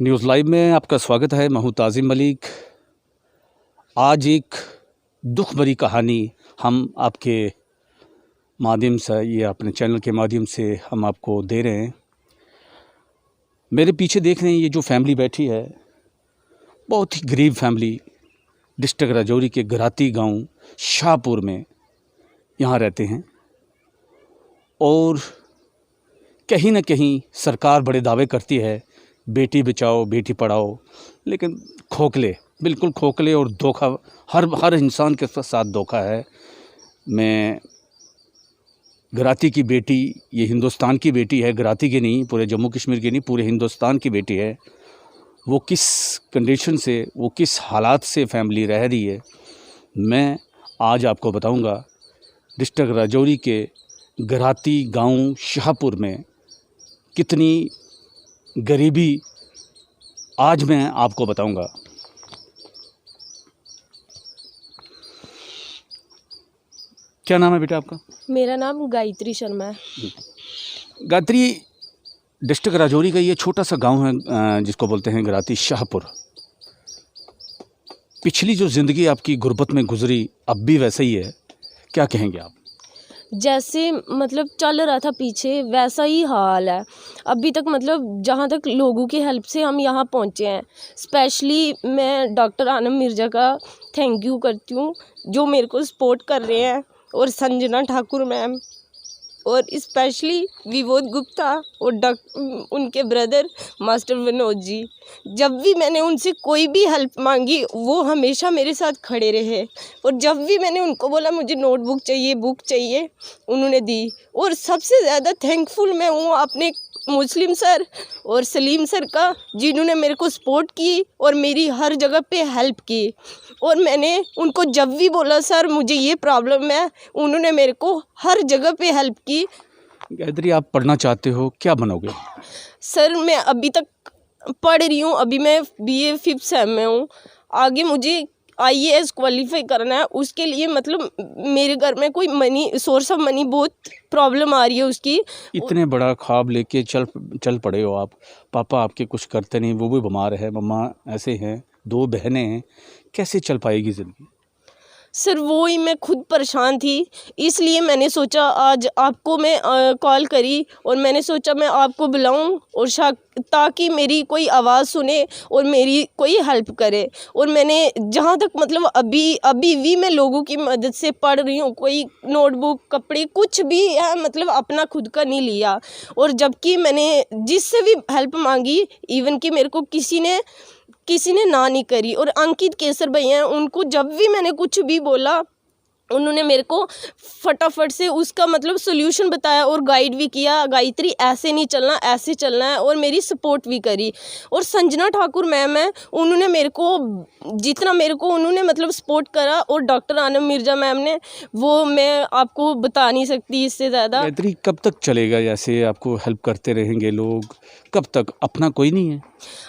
News live में आपका स्वागत है। मैं हूं ताज़िम मलिक। आज एक दुख भरी कहानी हम आपके माध्यम से, ये अपने चैनल के माध्यम से हम आपको दे रहे हैं। मेरे पीछे देख रहे हैं ये जो फैमिली बैठी है, बहुत ही गरीब फैमिली, डिस्ट्रिक्ट राजौरी के घराती गांव शाहपुर में यहाँ रहते हैं। और कहीं ना कहीं सरकार बड़े दावे करती है बेटी बचाओ बेटी पढ़ाओ, लेकिन खोखले, बिल्कुल खोखले और धोखा, हर इंसान के साथ धोखा है। मैं घराती की बेटी, ये हिंदुस्तान की बेटी है, घराती की नहीं, पूरे जम्मू कश्मीर की नहीं, पूरे हिंदुस्तान की बेटी है। वो किस कंडीशन से, वो किस हालात से फैमिली रह रही है, मैं आज आपको बताऊंगा। डिस्ट्रिक्ट राजौरी के घराती गांव शाहपुर में कितनी गरीबी, आज मैं आपको बताऊंगा। क्या नाम है बेटा आपका? मेरा नाम गायत्री शर्मा है। गायत्री, डिस्ट्रिक्ट राजौरी का ये छोटा सा गांव है जिसको बोलते हैं घराती शाहपुर। पिछली जो ज़िंदगी आपकी गुर्बत में गुजरी, अब भी वैसा ही है, क्या कहेंगे आप? जैसे मतलब चल रहा था पीछे, वैसा ही हाल है अभी तक। मतलब जहाँ तक लोगों की हेल्प से हम यहाँ पहुँचे हैं। स्पेशली मैं डॉक्टर आनम मिर्ज़ा का थैंक यू करती हूँ, जो मेरे को सपोर्ट कर रहे हैं, और संजना ठाकुर मैम, और स्पेशली विबोध गुप्ता और उनके ब्रदर मास्टर विनोद जी। जब भी मैंने उनसे कोई भी हेल्प मांगी, वो हमेशा मेरे साथ खड़े रहे। और जब भी मैंने उनको बोला मुझे नोटबुक चाहिए, बुक चाहिए, उन्होंने दी। और सबसे ज़्यादा थैंकफुल मैं हूँ अपने मुस्लिम सर और सलीम सर का, जिन्होंने मेरे को सपोर्ट की और मेरी हर जगह पे हेल्प की। और मैंने उनको जब भी बोला सर मुझे ये प्रॉब्लम है, उन्होंने मेरे को हर जगह पे हेल्प की। गायत्री, आप पढ़ना चाहते हो, क्या बनोगे? सर मैं अभी तक पढ़ रही हूँ, अभी मैं BA 5th सेम में हूँ। आगे मुझे IAS क्वालिफाई करना है। उसके लिए मतलब मेरे घर में कोई सोर्स ऑफ मनी बहुत प्रॉब्लम आ रही है उसकी। इतने बड़ा ख्वाब लेके चल पड़े हो आप। पापा आपके कुछ करते नहीं, वो भी बीमार है, मम्मा ऐसे हैं, 2 बहनें हैं, कैसे चल पाएगी ज़िंदगी? सर वो ही मैं खुद परेशान थी, इसलिए मैंने सोचा आज आपको मैं कॉल करी, और मैंने सोचा मैं आपको बुलाऊं और ताकि मेरी कोई आवाज़ सुने और मेरी कोई हेल्प करे। और मैंने जहाँ तक मतलब अभी भी मैं लोगों की मदद से पढ़ रही हूँ। कोई नोटबुक, कपड़े, कुछ भी है, मतलब अपना खुद का नहीं लिया। और जबकि मैंने जिससे भी हेल्प मांगी, इवन कि मेरे को किसी ने ना नहीं करी। और अंकित केसर भैया हैं, उनको जब भी मैंने कुछ भी बोला, उन्होंने मेरे को फटाफट से उसका मतलब सोल्यूशन बताया और गाइड भी किया। गायत्री ऐसे नहीं चलना, ऐसे चलना है, और मेरी सपोर्ट भी करी। और संजना ठाकुर मैम है, उन्होंने मेरे को जितना उन्होंने मतलब सपोर्ट करा, और डॉक्टर आनम मिर्ज़ा मैम ने, वो मैं आपको बता नहीं सकती इससे ज़्यादा। गायत्री, कब तक चलेगा ऐसे आपको हेल्प करते रहेंगे लोग? कब तक? अपना कोई नहीं है?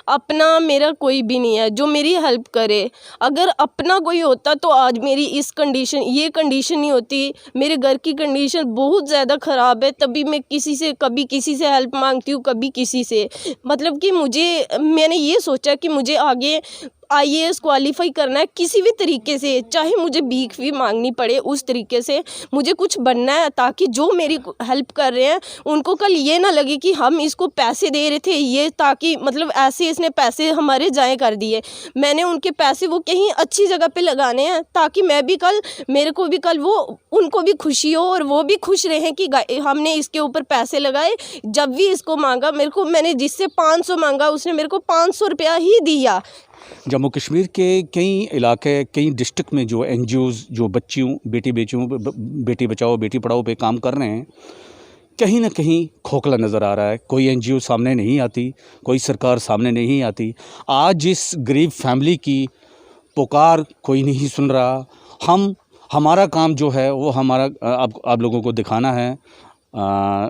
अपना मेरा कोई भी नहीं है जो मेरी हेल्प करे। अगर अपना कोई होता तो आज मेरी ये कंडीशन नहीं होती। मेरे घर की कंडीशन बहुत ज़्यादा ख़राब है, तभी मैं कभी किसी से हेल्प मांगती हूँ, कभी किसी से। मतलब कि मैंने ये सोचा कि मुझे आगे IAS क्वालिफाई करना है किसी भी तरीके से, चाहे मुझे भीख भी मांगनी पड़े, उस तरीके से मुझे कुछ बनना है, ताकि जो मेरी हेल्प कर रहे हैं उनको कल ये ना लगे कि हम इसको पैसे दे रहे थे, ये ताकि मतलब ऐसे इसने पैसे हमारे ज़ाय कर दिए। मैंने उनके पैसे वो कहीं अच्छी जगह पे लगाने हैं, ताकि मेरे को भी कल वो उनको भी खुशी हो और वो भी खुश रहें कि हमने इसके ऊपर पैसे लगाए। जब भी इसको मांगा, मैंने जिससे 500 मांगा, उसने मेरे को 500 रुपया ही दिया। जम्मू कश्मीर के कई इलाके, कई डिस्ट्रिक्ट में जो NGOs जो बेटी बचाओ बेटी पढ़ाओ पे काम कर रहे हैं, कहीं ना कहीं खोखला नज़र आ रहा है। कोई NGO सामने नहीं आती, कोई सरकार सामने नहीं आती। आज इस गरीब फैमिली की पुकार कोई नहीं सुन रहा। हमारा काम जो है वो हमारा आप लोगों को दिखाना है।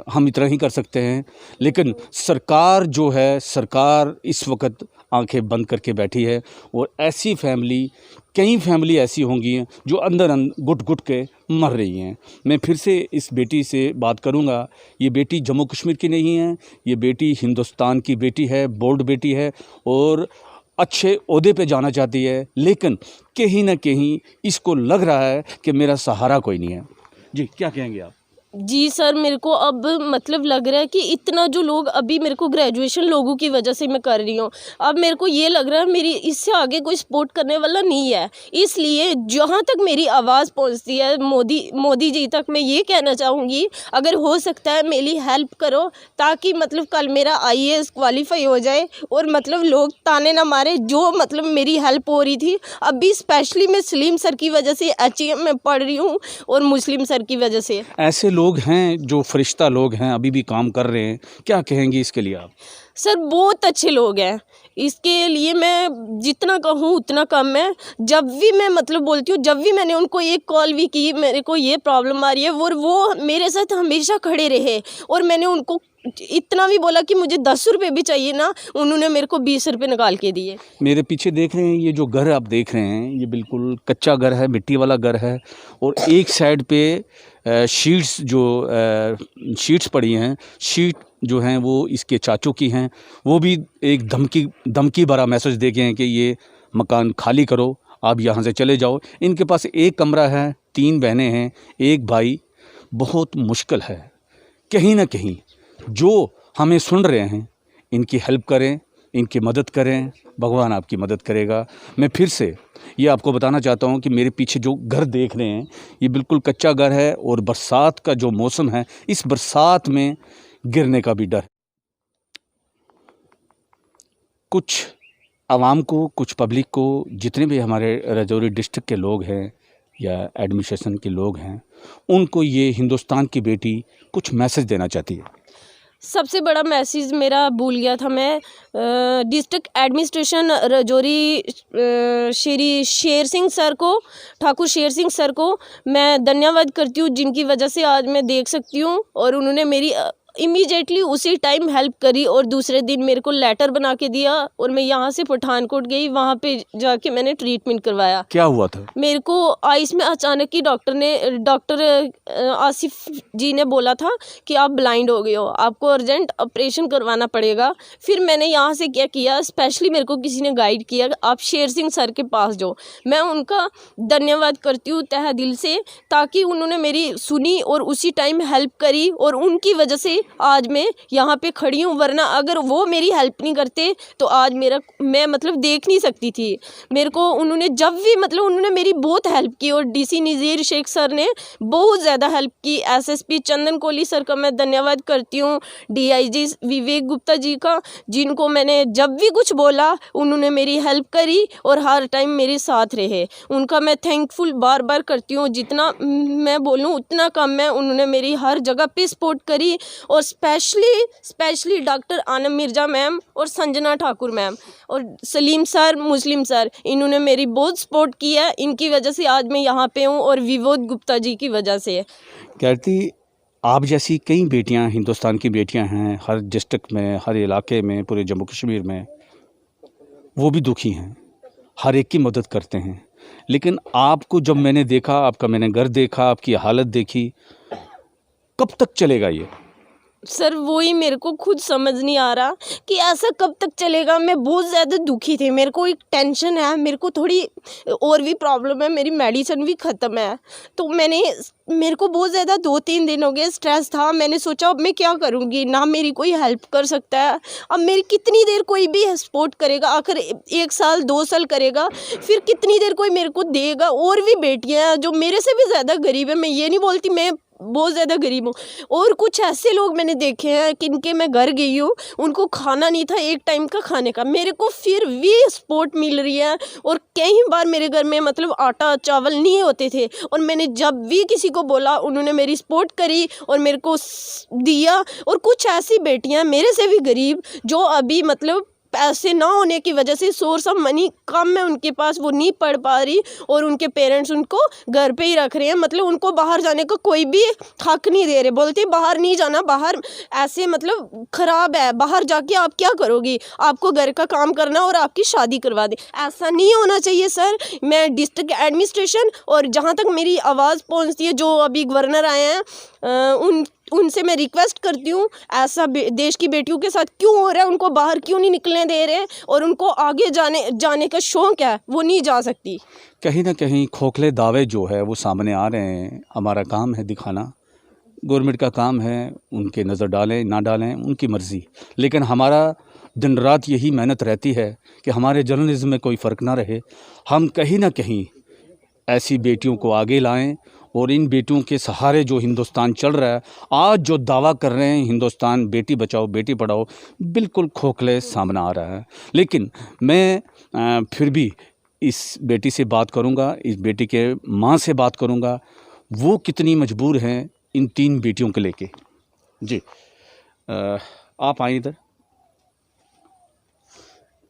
हम इतना ही कर सकते हैं। लेकिन सरकार जो है, सरकार इस वक्त आंखें बंद करके बैठी है। और ऐसी फैमिली, कई फैमिली ऐसी होंगी जो अंदर घुट घुट के मर रही हैं। मैं फिर से इस बेटी से बात करूंगा। ये बेटी जम्मू कश्मीर की नहीं है, ये बेटी हिंदुस्तान की बेटी है, बोल्ड बेटी है और अच्छे ओहदे पे जाना चाहती है, लेकिन कहीं ना कहीं इसको लग रहा है कि मेरा सहारा कोई नहीं है। जी, क्या कहेंगे आप? जी सर, मेरे को अब मतलब लग रहा है कि इतना जो लोग अभी मेरे को ग्रेजुएशन लोगों की वजह से मैं कर रही हूँ, अब मेरे को ये लग रहा है मेरी इससे आगे कोई सपोर्ट करने वाला नहीं है। इसलिए जहाँ तक मेरी आवाज़ पहुँचती है मोदी जी तक मैं ये कहना चाहूँगी, अगर हो सकता है मेरी हेल्प करो, ताकि मतलब कल मेरा IAS क्वालिफाई हो जाए और मतलब लोग ताने ना मारे। जो मतलब मेरी हेल्प हो रही थी, अभी स्पेशली मैं सलीम सर की वजह से HEM में पढ़ रही हूँ और मुस्लिम सर की वजह से। ऐसे लोग हैं जो फरिश्ता लोग हैं, अभी भी काम कर रहे हैं, क्या कहेंगे इसके लिए आप? सर बहुत अच्छे लोग हैं, इसके लिए मैं जितना कहूँ उतना कम है। जब भी मैं मतलब बोलती हूँ, जब भी मैंने उनको एक कॉल भी की मेरे को ये प्रॉब्लम आ रही है, और वो मेरे साथ हमेशा खड़े रहे। और मैंने उनको इतना भी बोला कि मुझे 10 रुपये भी चाहिए ना, उन्होंने मेरे को 20 रुपये निकाल के दिए। मेरे पीछे देख रहे हैं, ये जो घर आप देख रहे हैं, ये बिल्कुल कच्चा घर है, मिट्टी वाला घर है। और एक साइड पे शीट्स पड़ी हैं, शीट जो हैं वो इसके चाचू की हैं। वो भी एक धमकी भरा मैसेज दे गए हैं कि ये मकान खाली करो, आप यहाँ से चले जाओ। इनके पास एक कमरा है, 3 बहनें हैं, 1 भाई। बहुत मुश्किल है। कहीं ना कहीं जो हमें सुन रहे हैं, इनकी हेल्प करें, इनकी मदद करें, भगवान आपकी मदद करेगा। मैं फिर से ये आपको बताना चाहता हूँ कि मेरे पीछे जो घर देख रहे हैं, ये बिल्कुल कच्चा घर है और बरसात का जो मौसम है, इस बरसात में गिरने का भी डर। कुछ आवाम को, कुछ पब्लिक को, जितने भी हमारे राजौरी डिस्ट्रिक्ट के लोग हैं या एडमिनिस्ट्रेशन के लोग हैं, उनको ये हिंदुस्तान की बेटी कुछ मैसेज देना चाहती है। सबसे बड़ा मैसेज मेरा भूल गया था मैं, district administration Rajouri Shri Sher Singh sir को, ठाकुर शेर सिंह सर को मैं धन्यवाद करती हूँ, जिनकी वजह से आज मैं देख सकती हूँ। और उन्होंने मेरी इमीडिएटली उसी टाइम हेल्प करी और दूसरे दिन मेरे को लेटर बना के दिया और मैं यहाँ से पठानकोट गई, वहाँ पे जाके मैंने ट्रीटमेंट करवाया। क्या हुआ था? मेरे को आइस में अचानक ही डॉक्टर आसिफ जी ने बोला था कि आप ब्लाइंड हो गए हो, आपको अर्जेंट ऑपरेशन करवाना पड़ेगा। फिर मैंने यहाँ से क्या किया, स्पेशली मेरे को किसी ने गाइड किया, आप शेर सिंह सर के पास जाओ। मैं उनका धन्यवाद करती हूँ तहे दिल से, ताकि उन्होंने मेरी सुनी और उसी टाइम हेल्प करी और उनकी वजह से आज मैं यहाँ पे खड़ी हूँ। वरना अगर वो मेरी हेल्प नहीं करते तो आज मैं मतलब देख नहीं सकती थी। मेरे को उन्होंने जब भी मतलब उन्होंने मेरी बहुत हेल्प की और DC नज़ीर शेख सर ने बहुत ज़्यादा हेल्प की। SSP चंदन कोहली सर का मैं धन्यवाद करती हूँ, DIG विवेक गुप्ता जी का, जिनको मैंने जब भी कुछ बोला उन्होंने मेरी हेल्प करी और हर टाइम मेरे साथ रहे। उनका मैं थैंकफुल बार बार करती हूँ, जितना मैं बोलूँ उतना कम है। उन्होंने मेरी हर जगह पे सपोर्ट करी और स्पेशली डॉक्टर आनम मिर्ज़ा मैम और संजना ठाकुर मैम और सलीम सर, मुस्लिम सर, इन्होंने मेरी बहुत सपोर्ट की है। इनकी वजह से आज मैं यहाँ पे हूँ और विवेक गुप्ता जी की वजह से। कहती, आप जैसी कई बेटियां हिंदुस्तान की बेटियां हैं, हर डिस्ट्रिक्ट में, हर इलाके में, पूरे जम्मू कश्मीर में, वो भी दुखी हैं, हर एक की मदद करते हैं। लेकिन आपको जब मैंने देखा, आपका मैंने घर देखा, आपकी हालत देखी, कब तक चलेगा ये? सर वही मेरे को खुद समझ नहीं आ रहा कि ऐसा कब तक चलेगा। मैं बहुत ज़्यादा दुखी थी, मेरे को एक टेंशन है, मेरे को थोड़ी और भी प्रॉब्लम है, मेरी मेडिसिन भी ख़त्म है। तो मेरे को बहुत ज़्यादा 2-3 दिन हो गए स्ट्रेस था। मैंने सोचा अब मैं क्या करूँगी, ना मेरी कोई हेल्प कर सकता है, अब मेरी कितनी देर कोई भी सपोर्ट करेगा। आखिर 1 साल 2 साल करेगा, फिर कितनी देर कोई मेरे को देगा। और भी बेटियाँ हैं जो मेरे से भी ज़्यादा गरीब है, मैं ये नहीं बोलती मैं बहुत ज़्यादा गरीब हूँ। और कुछ ऐसे लोग मैंने देखे हैं कि इनके मैं घर गई हूँ, उनको खाना नहीं था एक टाइम का खाने का, मेरे को फिर भी सपोर्ट मिल रही है। और कई बार मेरे घर में मतलब आटा चावल नहीं होते थे और मैंने जब भी किसी को बोला उन्होंने मेरी सपोर्ट करी और मेरे को दिया। और कुछ ऐसी बेटियाँ मेरे से भी गरीब जो अभी मतलब पैसे ना होने की वजह से, सोर्स ऑफ मनी कम है उनके पास, वो नहीं पढ़ पा रही और उनके पेरेंट्स उनको घर पे ही रख रहे हैं। मतलब उनको बाहर जाने का कोई भी हक नहीं दे रहे, बोलते बाहर नहीं जाना, बाहर ऐसे मतलब ख़राब है, बाहर जाके आप क्या करोगी, आपको घर का काम करना और आपकी शादी करवा दे। ऐसा नहीं होना चाहिए सर। मैं डिस्ट्रिक्ट एडमिनिस्ट्रेशन और जहाँ तक मेरी आवाज़ पहुँचती है, जो अभी गवर्नर आए हैं उनसे मैं रिक्वेस्ट करती हूँ, ऐसा देश की बेटियों के साथ क्यों हो रहा है, उनको बाहर क्यों नहीं निकलने दे रहे हैं, और उनको आगे जाने का शौक़ है, वो नहीं जा सकती। कहीं ना कहीं खोखले दावे जो है वो सामने आ रहे हैं। हमारा काम है दिखाना, गवर्नमेंट का काम है, उनके नज़र डालें ना डालें उनकी मर्ज़ी, लेकिन हमारा दिन रात यही मेहनत रहती है कि हमारे जर्नलिज्म में कोई फ़र्क ना रहे। हम कहीं ना कहीं ऐसी बेटियों को आगे लाएं और इन बेटियों के सहारे जो हिंदुस्तान चल रहा है, आज जो दावा कर रहे हैं हिंदुस्तान बेटी बचाओ बेटी पढ़ाओ, बिल्कुल खोखले सामने आ रहा है। लेकिन मैं फिर भी इस बेटी से बात करूंगा, इस बेटी के माँ से बात करूंगा, वो कितनी मजबूर हैं इन 3 बेटियों को लेके। जी आप आए इधर।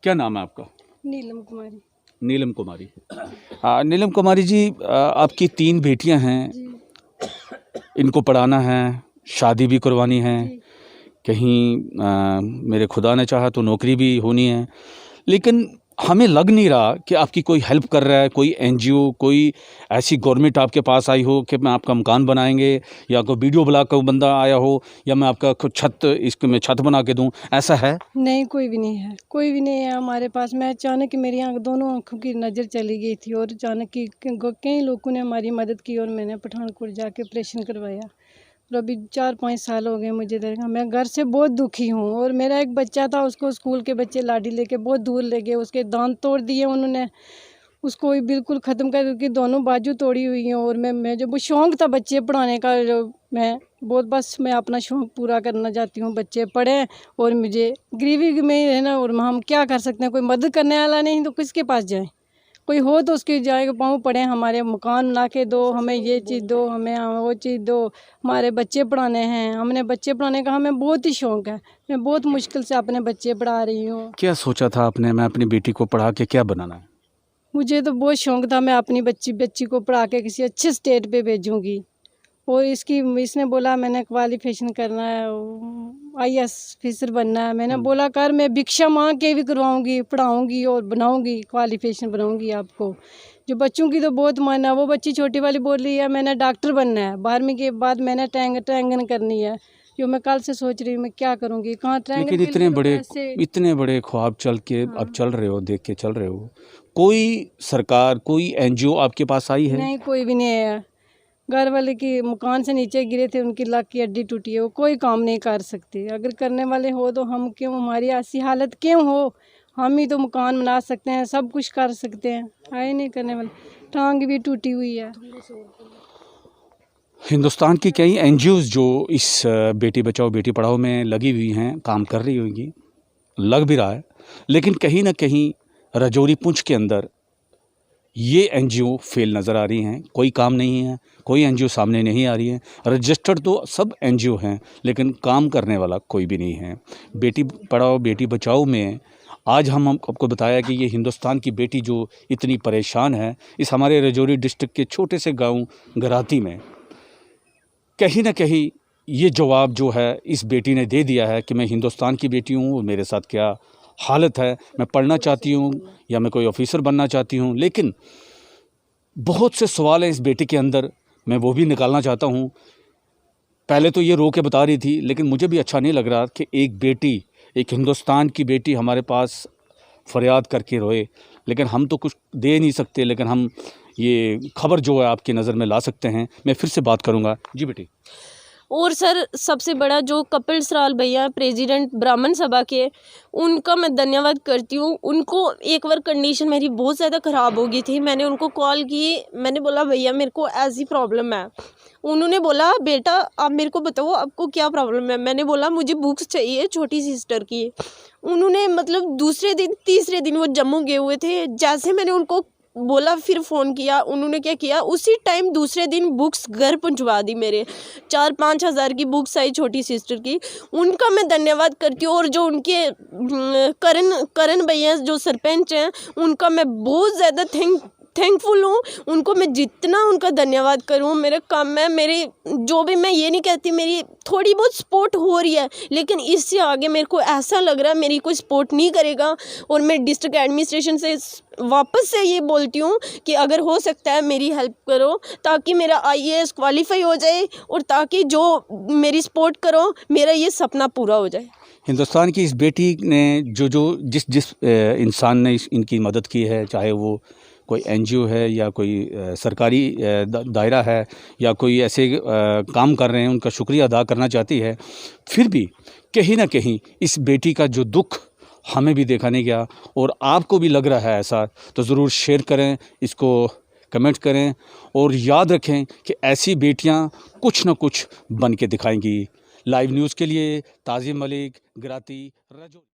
क्या नाम है आपका? नीलम कुमारी। नीलम कुमारी। नीलम कुमारी जी, आपकी 3 बेटियां हैं, इनको पढ़ाना है, शादी भी करवानी है, कहीं मेरे खुदा ने चाहा तो नौकरी भी होनी है, लेकिन हमें लग नहीं रहा कि आपकी कोई हेल्प कर रहा है, कोई एनजीओ, कोई ऐसी गवर्नमेंट आपके पास आई हो कि मैं आपका मकान बनाएंगे, या कोई वीडियो ब्लॉग का बंदा आया हो, या मैं आपका इसको मैं छत बना के दूं, ऐसा है? नहीं, कोई भी नहीं है, कोई भी नहीं है हमारे पास। मैं अचानक मेरी दोनों आँखों की नज़र चली गई थी और अचानक कई लोगों ने हमारी मदद की और मैंने पठानकोट जाके ऑपरेशन करवाया। और अभी 4-5 साल हो गए मुझे देखा। मैं घर से बहुत दुखी हूँ। और मेरा एक बच्चा था, उसको स्कूल के बच्चे लाठी लेके बहुत दूर ले गए, उसके दांत तोड़ दिए उन्होंने, उसको बिल्कुल ख़त्म कर, उसकी दोनों बाजू तोड़ी हुई हैं। और मैं जो वो शौक़ था बच्चे पढ़ाने का, जो मैं बहुत बस मैं अपना शौक़ पूरा करना चाहती हूँ, बच्चे पढ़ें। और मुझे गरीबी में है ना, और हम क्या कर सकते हैं, कोई मदद करने वाला नहीं तो किसके पास जाएँ? कोई हो तो उसके जाएगा, पाँव पड़े, हमारे मकान बना के दो, हमें ये चीज़ दो, हमें वो चीज़ दो, हमारे बच्चे पढ़ाने हैं। हमने बच्चे पढ़ाने का हमें बहुत ही शौक़ है। मैं बहुत मुश्किल से अपने बच्चे पढ़ा रही हूँ। क्या सोचा था आपने, मैं अपनी बेटी को पढ़ा के क्या बनाना है? मुझे तो बहुत शौक़ था, मैं अपनी बच्ची को पढ़ा के किसी अच्छे स्टेट पे भेजूँगी। और इसने बोला मैंने क्वालिफिकेशन करना है, IAS ऑफिसर बनना है। मैंने बोला कर, मैं भिक्षा मांग के भी करवाऊँगी, पढ़ाऊँगी और बनाऊँगी, क्वालिफिकेशन बनाऊँगी आपको। जो बच्चों की तो बहुत मन है। वो बच्ची छोटी वाली बोल रही है मैंने डॉक्टर बनना है, 12वीं के बाद मैंने ट्रैंगन करनी है। जो मैं कल से सोच रही हूँ मैं क्या करूँगी, कहाँ ट्रैंगन। लेकिन इतने बड़े ख्वाब चल के अब चल रहे हो, देख के चल रहे हो, कोई सरकार, कोई NGO आपके पास आई है? नहीं, कोई भी नहीं है। घर वाले की मकान से नीचे गिरे थे, उनकी लाख की हड्डी टूटी है, वो कोई काम नहीं कर सकते। अगर करने वाले हो तो हम क्यों, हमारी ऐसी हालत क्यों हो? हम ही तो मकान बना सकते हैं, सब कुछ कर सकते हैं, आए नहीं करने वाले। टांग भी टूटी हुई है। हिंदुस्तान की कई NGOs जो इस बेटी बचाओ बेटी पढ़ाओ में लगी हुई हैं, काम कर रही होंगी, लग भी रहा है, लेकिन कहीं ना कहीं राजौरी पुंछ के अंदर ये NGO फेल नज़र आ रही हैं। कोई काम नहीं है, कोई NGO सामने नहीं आ रही है। रजिस्टर्ड तो सब NGO हैं, लेकिन काम करने वाला कोई भी नहीं है। बेटी पढ़ाओ बेटी बचाओ में आज हम आपको बताया कि ये हिंदुस्तान की बेटी जो इतनी परेशान है, इस हमारे राजौरी डिस्ट्रिक्ट के छोटे से गांव गराती में, कहीं ना कहीं ये जवाब जो है इस बेटी ने दे दिया है कि मैं हिंदुस्तान की बेटी हूँ, मेरे साथ क्या हालत है, मैं पढ़ना चाहती हूँ या मैं कोई ऑफिसर बनना चाहती हूँ। लेकिन बहुत से सवाल हैं इस बेटी के अंदर, मैं वो भी निकालना चाहता हूँ। पहले तो ये रो के बता रही थी, लेकिन मुझे भी अच्छा नहीं लग रहा कि एक बेटी, एक हिंदुस्तान की बेटी हमारे पास फरियाद करके रोए। लेकिन हम तो कुछ दे नहीं सकते, लेकिन हम ये खबर जो है आपकी नज़र में ला सकते हैं। मैं फिर से बात करूँगा। जी बेटी। और सर सबसे बड़ा जो कपिल सराल भैया प्रेसिडेंट ब्राह्मण सभा के, उनका मैं धन्यवाद करती हूँ। उनको एक बार कंडीशन मेरी बहुत ज़्यादा ख़राब हो गई थी, मैंने उनको कॉल की, मैंने बोला भैया मेरे को ऐसी प्रॉब्लम है। उन्होंने बोला बेटा आप मेरे को बताओ आपको क्या प्रॉब्लम है। मैंने बोला मुझे बुक्स चाहिए छोटी सिस्टर की। उन्होंने मतलब दूसरे दिन तीसरे दिन वो जम्मू गए हुए थे, जैसे मैंने उनको बोला, फिर फ़ोन किया, उन्होंने क्या किया, उसी टाइम दूसरे दिन बुक्स घर पहुंचवा दी मेरे। 4-5 हज़ार की बुक्स आई छोटी सिस्टर की, उनका मैं धन्यवाद करती हूँ। और जो उनके करण भैया जो सरपंच हैं, उनका मैं बहुत ज़्यादा थैंकफुल हूँ। उनको मैं जितना उनका धन्यवाद करूँ मेरे काम में, मेरी जो भी, मैं ये नहीं कहती मेरी थोड़ी बहुत सपोर्ट हो रही है, लेकिन इससे आगे मेरे को ऐसा लग रहा है मेरी कोई सपोर्ट नहीं करेगा। और मैं डिस्ट्रिक्ट एडमिनिस्ट्रेशन से वापस से ये बोलती हूँ कि अगर हो सकता है मेरी हेल्प करो, ताकि मेरा IAS क्वालिफाई हो जाए और ताकि जो मेरी सपोर्ट करो, मेरा ये सपना पूरा हो जाए। हिंदुस्तान की इस बेटी ने जिस इंसान ने इनकी मदद की है, चाहे वो कोई NGO है या कोई सरकारी दायरा है या कोई ऐसे काम कर रहे हैं, उनका शुक्रिया अदा करना चाहती है। फिर भी कहीं ना कहीं इस बेटी का जो दुख हमें भी देखा नहीं गया और आपको भी लग रहा है ऐसा, तो ज़रूर शेयर करें, इसको कमेंट करें और याद रखें कि ऐसी बेटियां कुछ ना कुछ बन के दिखाएंगी। लाइव न्यूज़ के लिए ताज़िम मलिक, गिराती, रजौली।